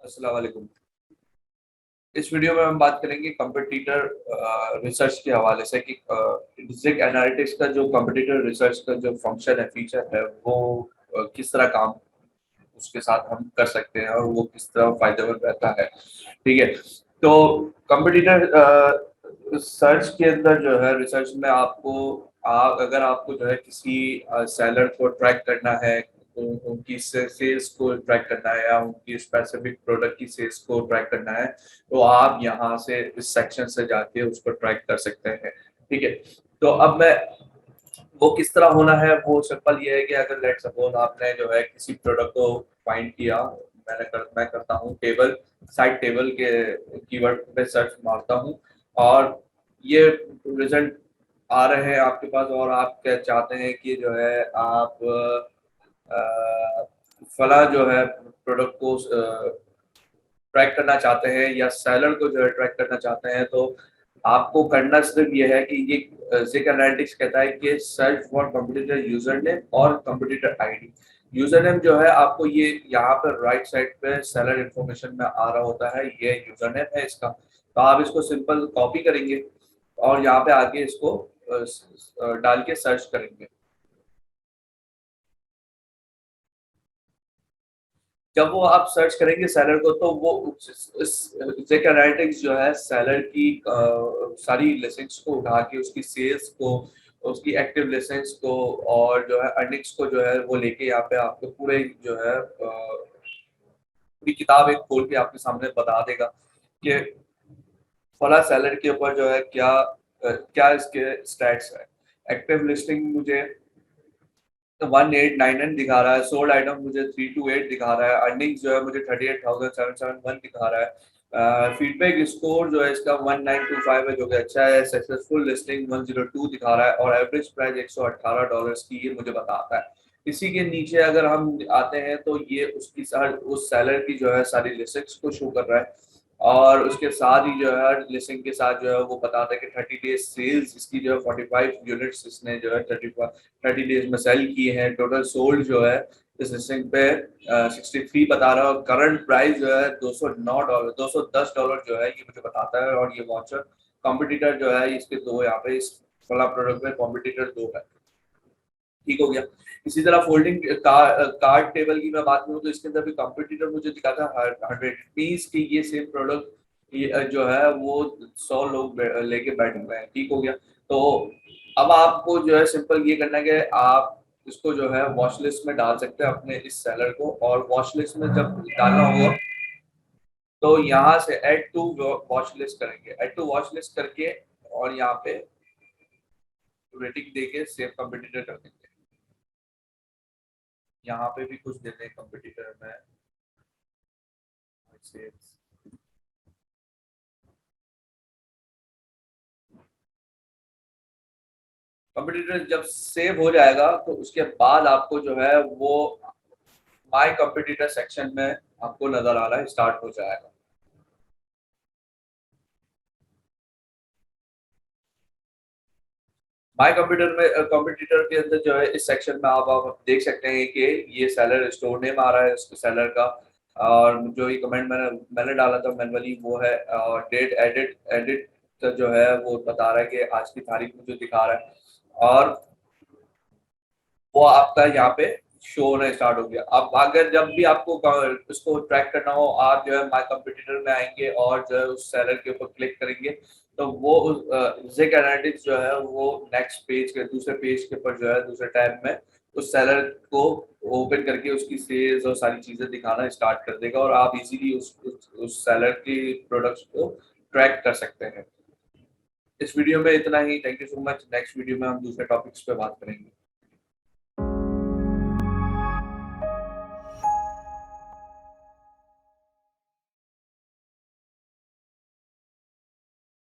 अस्सलाम वालेकुम। इस वीडियो में हम बात करेंगे कंपटीटर रिसर्च के हवाले से कि डिजिटल एनालिटिक्स का जो कंपटीटर रिसर्च का जो फंक्शन है, फीचर है, वो किस तरह काम उसके साथ हम कर सकते हैं और वो किस तरह फायदेमंद रहता है। ठीक है, तो कंपटीटर सर्च के अंदर जो है रिसर्च में अगर आपको जो है किसी सेलर को ट्रैक करना है, उनकी सेल्स को ट्रैक करना है या उनकी स्पेसिफिक प्रोडक्ट की सेल्स को ट्रैक करना है, तो आप यहाँ से इस सेक्शन से जाके उसको ट्रैक कर सकते हैं। ठीक है, तो अब मैं वो किस तरह होना है, वो सिंपल ये है कि अगर लेट सपोज आपने जो है किसी प्रोडक्ट को फाइंड किया, मैं करता हूँ टेबल साइड टेबल के कीवर्ड पे सर्च मारता हूँ और ये रिजल्ट आ रहे हैं आपके पास और आप क्या चाहते हैं कि जो है आप फला जो है प्रोडक्ट को ट्रैक करना चाहते हैं या सेलर को जो है ट्रैक करना चाहते हैं, तो आपको करना सिर्फ ये है कि ये ज़िक एनालिटिक्स कहता है कि search for computer user name और कंप्यूटर आईडी। यूजर नेम जो है आपको ये यहाँ पर राइट साइड पे सेलर इंफॉर्मेशन में आ रहा होता है, ये यूजर नेम है इसका। तो आप इसको सिंपल कॉपी करेंगे और यहाँ पे आके इसको डाल के सर्च करेंगे। जब वो आप सर्च करेंगे सेलर को, तो वो ज़ेक एनालिटिक्स जो है सेलर की सारी लिस्टिंग्स को उठा के उसकी सेल्स को, उसकी एक्टिव लिस्टिंग्स को और जो है अर्निंग्स को जो है वो लेके यहाँ पे आपको पूरे जो है पूरी किताब एक खोल के आपके सामने बता देगा कि फला सेलर के ऊपर जो है क्या इसके स्टैट्स है। एक्टिव लिस्टिंग मुझे 1899 दिखा रहा है, सोल्ड आइटम मुझे 328 दिखा रहा है, अर्निंग्स जो है मुझे 38,771 दिखा रहा है, फीडबैक स्कोर जो है इसका 1925 है जो कि अच्छा है, सक्सेसफुल लिस्टिंग 102 दिखा रहा है और एवरेज प्राइस $118 की ये मुझे बताता है। इसी के नीचे अगर हम आते हैं तो ये उस सेलर की जो है सारी लिस्टिंग्स को शो कर रहा है और उसके साथ ही जो है लिस्टिंग के साथ जो है वो बताता है कि 30 डेज सेल्स इसकी जो है 45 यूनिट्स इसने जो है 30 डेज में सेल किए हैं। टोटल सोल्ड जो है इस लिस्टिंग पे 63 बता रहा है और करंट प्राइस जो है $209 $210 जो है ये मुझे बताता है। और ये वॉचर कॉम्पिटिटर जो है इसके दो यहाँ पे इस वाला प्रोडक्ट में कॉम्पिटिटर दो है। ठीक हो गया। इसी तरह फोल्डिंग कार्ड टेबल की मैं बात करूँ तो इसके अंदर भी कॉम्पिटिटर मुझे दिखा था 100 पीस की ये सेम प्रोडक्ट जो है वो 100 लोग लेके बैठे हुए हैं। ठीक हो गया। तो अब आपको जो है सिंपल ये करना है कि आप इसको जो है वॉच लिस्ट में डाल सकते हैं अपने इस सेलर को, और वॉच लिस्ट में जब डालना होगा तो यहाँ से ऐड टू वॉच लिस्ट करेंगे, ऐड टू वॉच लिस्ट करके और यहाँ पे रेटिंग देके सेव कॉम्पिटिटर कर देंगे। यहाँ पे भी कुछ देते हैं कंपटीटर में सेल्स। कंपटीटर जब सेव हो जाएगा तो उसके बाद आपको जो है वो माय कंपटीटर सेक्शन में आपको नजर आ रहा है, स्टार्ट हो जाएगा। माय कंप्यूटर में कंपटीटर के अंदर जो है इस सेक्शन में आप देख सकते हैं कि ये सेलर स्टोर नेम आ रहा है उसके सेलर का, और जो ये कमेंट मैंने डाला था मैनुअली वो है, और डेट एडिट एडिट जो है वो बता रहा है कि आज की तारीख मुझे दिखा रहा है और वो आपका यहाँ पे शो होना स्टार्ट हो गया। अब अगर जब भी आपको इसको ट्रैक करना हो, आप जो है माय कंप्यूटर में आएंगे और जो है उस सेलर के ऊपर क्लिक करेंगे तो वो ज़ेक एनालिटिक्स जो है वो नेक्स्ट पेज के दूसरे पेज के ऊपर जो है दूसरे टैब में उस सेलर को ओपन करके उसकी सेल्स और सारी चीजें दिखाना स्टार्ट कर देगा और आप इजीली उस सेलर की प्रोडक्ट्स को ट्रैक कर सकते हैं। इस वीडियो में इतना ही। Thank you so much. Next video में हम दूसरे टॉपिक्स पे बात करेंगे।